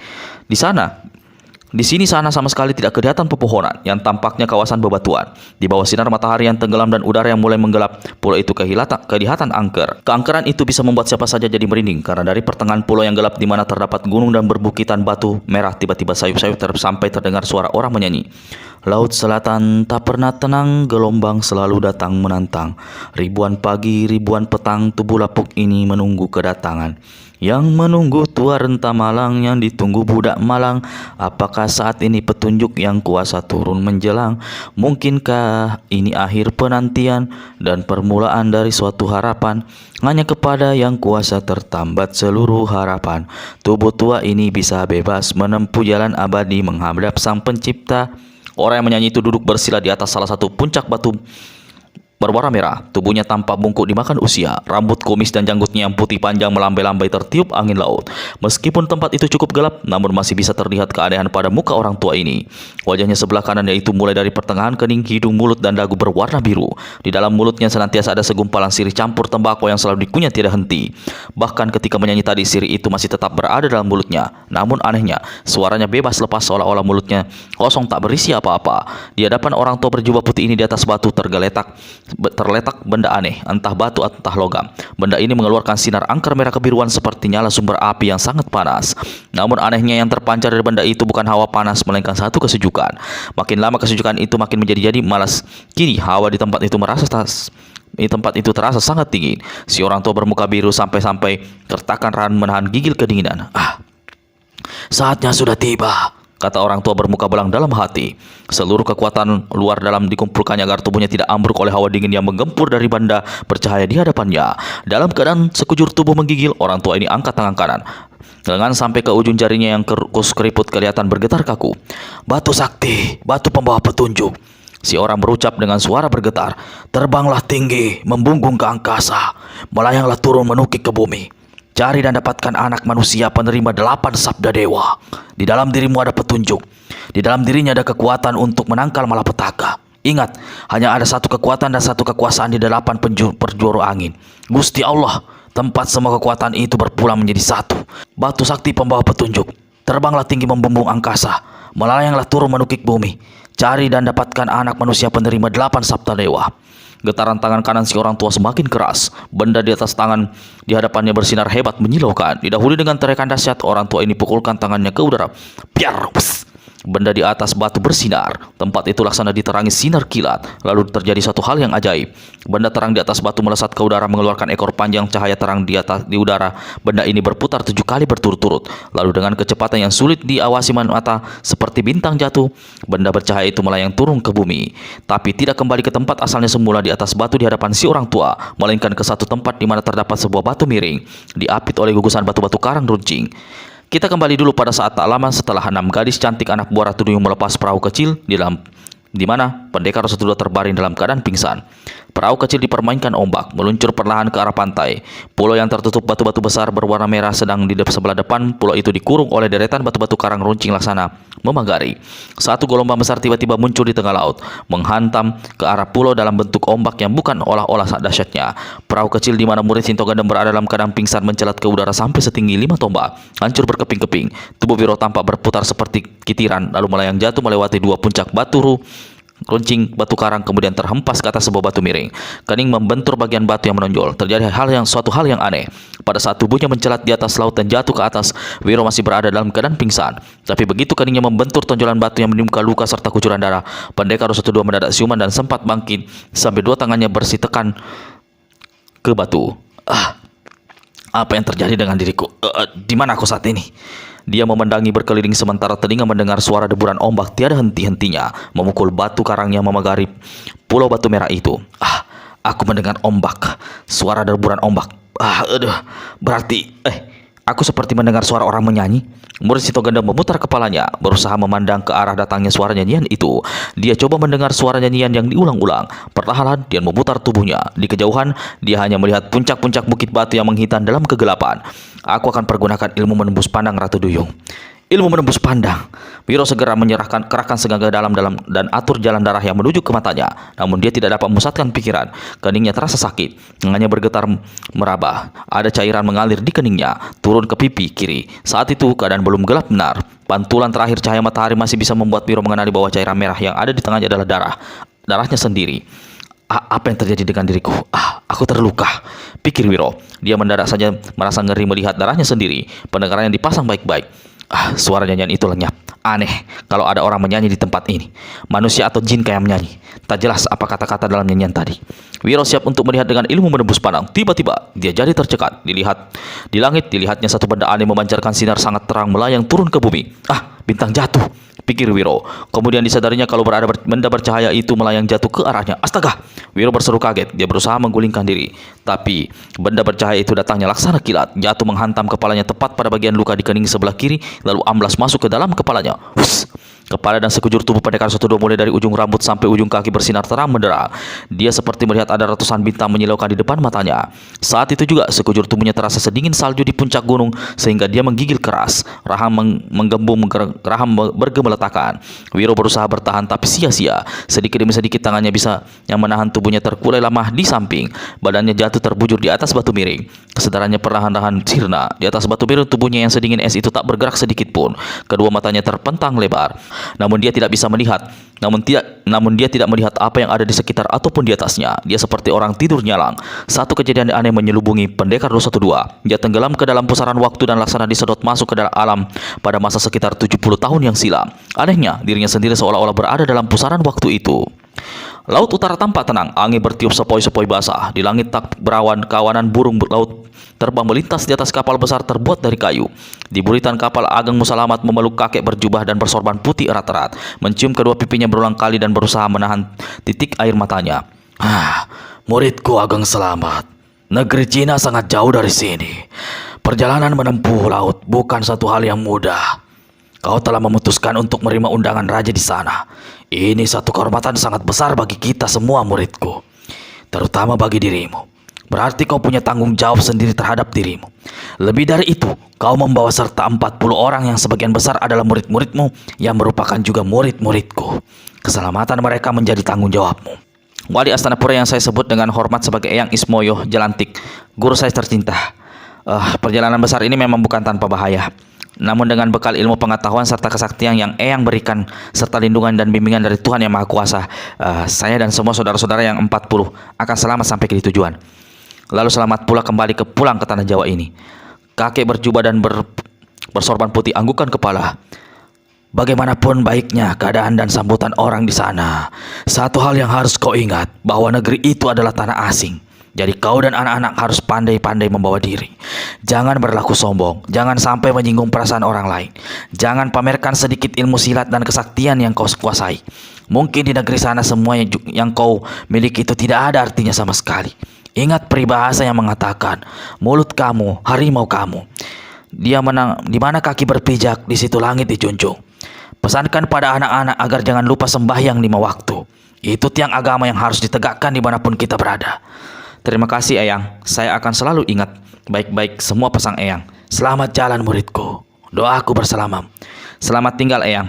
Di sini sana sama sekali tidak kelihatan pepohonan, yang tampaknya kawasan bebatuan. Di bawah sinar matahari yang tenggelam dan udara yang mulai menggelap, pulau itu kelihatan angker. Keangkeran itu bisa membuat siapa saja jadi merinding, karena dari pertengahan pulau yang gelap di mana terdapat gunung dan berbukitan batu merah, tiba-tiba sayup-sayup sampai terdengar suara orang menyanyi. "Laut selatan tak pernah tenang, gelombang selalu datang menantang. Ribuan pagi, ribuan petang, tubuh lapuk ini menunggu kedatangan. Yang menunggu tua renta malang, yang ditunggu budak malang. Apakah saat ini petunjuk yang kuasa turun menjelang? Mungkinkah ini akhir penantian dan permulaan dari suatu harapan? Hanya kepada yang kuasa tertambat seluruh harapan. Tubuh tua ini bisa bebas menempuh jalan abadi menghadap Sang Pencipta." Orang yang menyanyi itu duduk bersila di atas salah satu puncak batu berwarna merah. Tubuhnya tampak bungkuk dimakan usia. Rambut kumis dan janggutnya yang putih panjang melambai-lambai tertiup angin laut. Meskipun tempat itu cukup gelap, namun masih bisa terlihat keanehan pada muka orang tua ini. Wajahnya sebelah kanan, yaitu mulai dari pertengahan kening, hidung, mulut, dan dagu berwarna biru. Di dalam mulutnya senantiasa ada segumpalan sirih campur tembakau yang selalu dikunyah tidak henti. Bahkan ketika menyanyi tadi, sirih itu masih tetap berada dalam mulutnya. Namun anehnya, suaranya bebas lepas seolah-olah mulutnya kosong tak berisi apa-apa. Di hadapan orang tua berjubah putih ini di atas batu terletak benda aneh, entah batu entah logam. Benda ini mengeluarkan sinar angker merah kebiruan seperti nyala sumber api yang sangat panas. Namun anehnya, yang terpancar dari benda itu bukan hawa panas, melainkan satu kesejukan. Makin lama kesejukan itu makin menjadi malas. Kini hawa di tempat itu terasa sangat dingin. Si orang tua bermuka biru sampai-sampai tertahan menahan gigil kedinginan. Saatnya sudah tiba, kata orang tua bermuka belang dalam hati. Seluruh kekuatan luar dalam dikumpulkannya agar tubuhnya tidak ambruk oleh hawa dingin yang menggempur dari benda bercahaya di hadapannya. Dalam keadaan sekujur tubuh menggigil, orang tua ini angkat tangan kanan. Lengan sampai ke ujung jarinya yang keriput kelihatan bergetar kaku. "Batu sakti, batu pembawa petunjuk," si orang berucap dengan suara bergetar. "Terbanglah tinggi, membungkung ke angkasa. Melayanglah turun menukik ke bumi. Cari dan dapatkan anak manusia penerima 8 sabda dewa. Di dalam dirimu ada petunjuk. Di dalam dirinya ada kekuatan untuk menangkal malapetaka. Ingat, hanya ada satu kekuatan dan satu kekuasaan di 8 penjuru angin. Gusti Allah, Tempat semua kekuatan itu berpulang menjadi satu. Batu sakti pembawa petunjuk. Terbanglah tinggi membumbung angkasa. Melayanglah turun menukik bumi. Cari dan dapatkan anak manusia penerima 8 sabta dewa. Getaran tangan kanan si orang tua semakin keras. Benda di atas tangan di hadapannya bersinar hebat menyilaukan. Didahului dengan teriakan dahsyat, orang tua ini pukulkan tangannya ke udara. Piar! Benda di atas batu bersinar. Tempat itu laksana diterangi sinar kilat. Lalu terjadi suatu hal yang ajaib. Benda terang di atas batu melesat ke udara mengeluarkan ekor panjang cahaya terang di udara. Benda ini berputar 7 kali berturut-turut. Lalu dengan kecepatan yang sulit diawasi mata seperti bintang jatuh, benda bercahaya itu melayang turun ke bumi. Tapi tidak kembali ke tempat asalnya semula di atas batu di hadapan si orang tua, melainkan ke satu tempat di mana terdapat sebuah batu miring, diapit oleh gugusan batu-batu karang runcing. Kita kembali dulu pada saat tak lama setelah 6 gadis cantik anak buah Ratu Duyung melepas perahu kecil di mana pendekar Ratu II terbaring dalam keadaan pingsan. Perahu kecil dipermainkan ombak, meluncur perlahan ke arah pantai. Pulau yang tertutup batu-batu besar berwarna merah sedang di sebelah depan pulau itu dikurung oleh deretan batu-batu karang runcing laksana memagari. Satu gelombang besar tiba-tiba muncul di tengah laut, menghantam ke arah pulau dalam bentuk ombak yang bukan olah-olah dahsyatnya. Perahu kecil di mana murid Sinto Gandem berada dalam keadaan pingsan mencelat ke udara sampai setinggi 5 tombak, hancur berkeping-keping. Tubuh Wiro tampak berputar seperti kitiran, lalu melayang jatuh melewati 2 puncak batu runcing batu karang, kemudian terhempas ke atas sebuah batu miring. Kening membentur bagian batu yang menonjol. Terjadi suatu hal yang aneh. Pada saat tubuhnya mencelat di atas laut dan jatuh ke atas, Wiro masih berada dalam keadaan pingsan. Tapi begitu keningnya membentur tonjolan batu yang menimbulkan luka serta kucuran darah, Pendekar Ratu II mendadak siuman dan sempat bangkit sambil 2 tangannya bersih tekan ke batu. Apa yang terjadi dengan diriku? Di mana aku saat ini? Dia memandangi berkeliling sementara telinga mendengar suara deburan ombak tiada henti-hentinya memukul batu karang yang memagari pulau batu merah itu. Aku mendengar ombak, suara deburan ombak. Berarti aku seperti mendengar suara orang menyanyi. Murid Sinto Gandem memutar kepalanya, berusaha memandang ke arah datangnya suara nyanyian itu. Dia coba mendengar suara nyanyian yang diulang-ulang. Perlahan dia memutar tubuhnya. Di kejauhan, dia hanya melihat puncak-puncak bukit batu yang menghitam dalam kegelapan. Aku akan pergunakan ilmu menembus pandang Ratu Duyung. Ilmu menembus pandang. Wiro segera kerahkan senaga dalam dan atur jalan darah yang menuju ke matanya. Namun dia tidak dapat memusatkan pikiran. Keningnya terasa sakit, tangannya bergetar meraba. Ada cairan mengalir di keningnya, turun ke pipi kiri. Saat itu keadaan belum gelap benar. Pantulan terakhir cahaya matahari masih bisa membuat Wiro mengenali bahwa cairan merah yang ada di tengahnya adalah darahnya sendiri. Apa yang terjadi dengan diriku? Aku terluka, pikir Wiro. Dia mendadak saja merasa ngeri melihat darahnya sendiri. Pendengarannya dipasang baik-baik. Suara nyanyian itu lenyap. Aneh kalau ada orang menyanyi di tempat ini. Manusia atau jin kayak menyanyi. Tak jelas apa kata-kata dalam nyanyian tadi. Wiro siap untuk melihat dengan ilmu menembus pandang. Tiba-tiba dia jadi tercekat. Di langit dilihatnya satu benda aneh memancarkan sinar sangat terang melayang turun ke bumi. Bintang jatuh, pikir Wiro. Kemudian disadarinya kalau benda bercahaya itu melayang jatuh ke arahnya. Astaga! Wiro berseru kaget. Dia berusaha menggulingkan diri. Tapi benda bercahaya itu datangnya laksana kilat. Jatuh menghantam kepalanya tepat pada bagian luka di kening sebelah kiri, lalu amblas masuk ke dalam kepalanya. Kepala dan sekujur tubuh Pendekar Ratu II mulai dari ujung rambut sampai ujung kaki bersinar terang menderang. Dia seperti melihat ada ratusan bintang menyilaukan di depan matanya. Saat itu juga sekujur tubuhnya terasa sedingin salju di puncak gunung sehingga dia menggigil keras. Rahang bergemeletakan. Wiro berusaha bertahan tapi sia-sia. Sedikit demi sedikit tangannya bisa yang menahan tubuhnya terkulai lemah di samping. Badannya jatuh terbujur di atas batu miring. Kesadarannya perlahan-lahan sirna. Di atas batu miring tubuhnya yang sedingin es itu tak bergerak sedikit pun. Kedua matanya terpentang lebar. Namun dia tidak melihat apa yang ada di sekitar ataupun di atasnya. Dia seperti orang tidur nyalang. Satu kejadian aneh menyelubungi Pendekar Ratu II. Dia tenggelam ke dalam pusaran waktu dan laksana disedot masuk ke dalam alam pada masa sekitar 70 tahun yang silam. Anehnya, dirinya sendiri seolah-olah berada dalam pusaran waktu itu. Laut utara tampak tenang, angin bertiup sepoi-sepoi basah. Di langit tak berawan, kawanan burung laut terbang melintas di atas kapal besar terbuat dari kayu. Di buritan kapal, Ageng Musalamat memeluk kakek berjubah dan bersorban putih erat-erat, mencium kedua pipinya berulang kali dan berusaha menahan titik air matanya. Muridku Ageng Selamat, negeri Cina sangat jauh dari sini. Perjalanan menempuh laut bukan satu hal yang mudah. Kau telah memutuskan untuk menerima undangan raja di sana. Ini satu kehormatan sangat besar bagi kita semua muridku, terutama bagi dirimu. Berarti kau punya tanggung jawab sendiri terhadap dirimu. Lebih dari itu, kau membawa serta 40 orang yang sebagian besar adalah murid-muridmu yang merupakan juga murid-muridku. Keselamatan mereka menjadi tanggung jawabmu. Wali Astanapura yang saya sebut dengan hormat sebagai Eyang Ismoyo Jelantik, guru saya tercinta. Perjalanan besar ini memang bukan tanpa bahaya. Namun dengan bekal ilmu pengetahuan serta kesaktian yang Eyang berikan, serta lindungan dan bimbingan dari Tuhan Yang Maha Kuasa, saya dan semua saudara-saudara yang 40 akan selamat sampai ke tujuan. Lalu selamat pula kembali pulang ke tanah Jawa ini. Kakek berjubah dan bersorban putih anggukan kepala. Bagaimanapun baiknya keadaan dan sambutan orang di sana, satu hal yang harus kau ingat, bahwa negeri itu adalah tanah asing. Jadi kau dan anak-anak harus pandai-pandai membawa diri. Jangan berlaku sombong, jangan sampai menyinggung perasaan orang lain. Jangan pamerkan sedikit ilmu silat dan kesaktian yang kau kuasai. Mungkin di negeri sana semua yang kau miliki itu tidak ada artinya sama sekali. Ingat peribahasa yang mengatakan, mulut kamu, harimau kamu. Dia menang, di mana kaki berpijak, di situ langit dijunjung. Pesankan pada anak-anak agar jangan lupa sembahyang 5 waktu. Itu tiang agama yang harus ditegakkan dimanapun kita berada. Terima kasih Eyang, saya akan selalu ingat baik-baik semua pesan Eyang. Selamat jalan muridku, doaku berselamam. Selamat tinggal Eyang,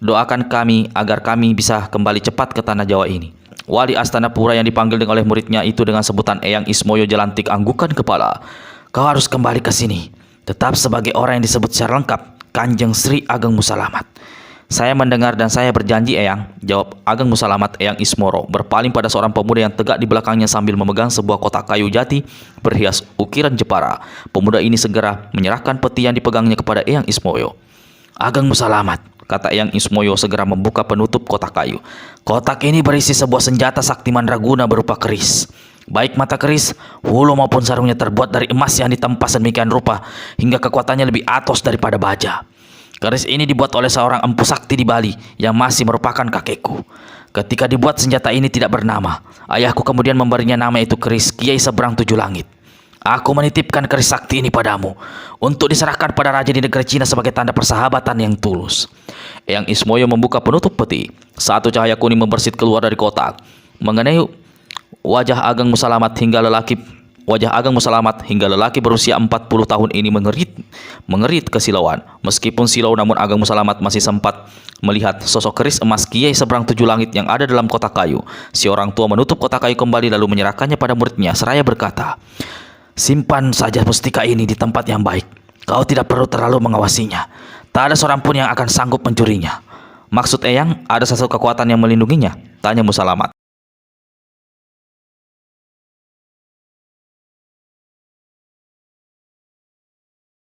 doakan kami agar kami bisa kembali cepat ke tanah Jawa ini. Wali Astanapura yang dipanggil oleh muridnya itu dengan sebutan Eyang Ismoyo Jelantik anggukan kepala. Kau harus kembali ke sini, tetap sebagai orang yang disebut secara lengkap Kanjeng Sri Ageng Musalamat. Saya mendengar dan saya berjanji Eyang, jawab Ageng Musalamat Eyang Ismoro berpaling pada seorang pemuda yang tegak di belakangnya sambil memegang sebuah kotak kayu jati berhias ukiran Jepara. Pemuda ini segera menyerahkan peti yang dipegangnya kepada Eyang Ismoyo. Ageng Musalamat, kata Eyang Ismoyo segera membuka penutup kotak kayu. Kotak ini berisi sebuah senjata sakti mandraguna berupa keris. Baik mata keris, hulu maupun sarungnya terbuat dari emas yang ditempa sedemikian rupa hingga kekuatannya lebih atos daripada baja. Keris ini dibuat oleh seorang empu sakti di Bali yang masih merupakan kakekku. Ketika dibuat senjata ini tidak bernama, ayahku kemudian memberinya nama itu keris Kiai Seberang Tujuh Langit. Aku menitipkan keris sakti ini padamu untuk diserahkan pada raja di negeri Cina sebagai tanda persahabatan yang tulus. Eyang Ismoyo membuka penutup peti. Satu cahaya kuning membersit keluar dari kotak, mengenai wajah Ageng Musalamat hingga lelaki berusia 40 tahun ini mengerit kesilauan. Meskipun silau, namun Ageng Musalamat masih sempat melihat sosok keris emas Kiai Seberang Tujuh Langit yang ada dalam kotak kayu. Si orang tua menutup kotak kayu kembali lalu menyerahkannya pada muridnya seraya berkata, simpan saja mustika ini di tempat yang baik. Kau tidak perlu terlalu mengawasinya. Tak ada seorang pun yang akan sanggup mencurinya. Maksud Eyang, ada satu kekuatan yang melindunginya? Tanya Musalamat.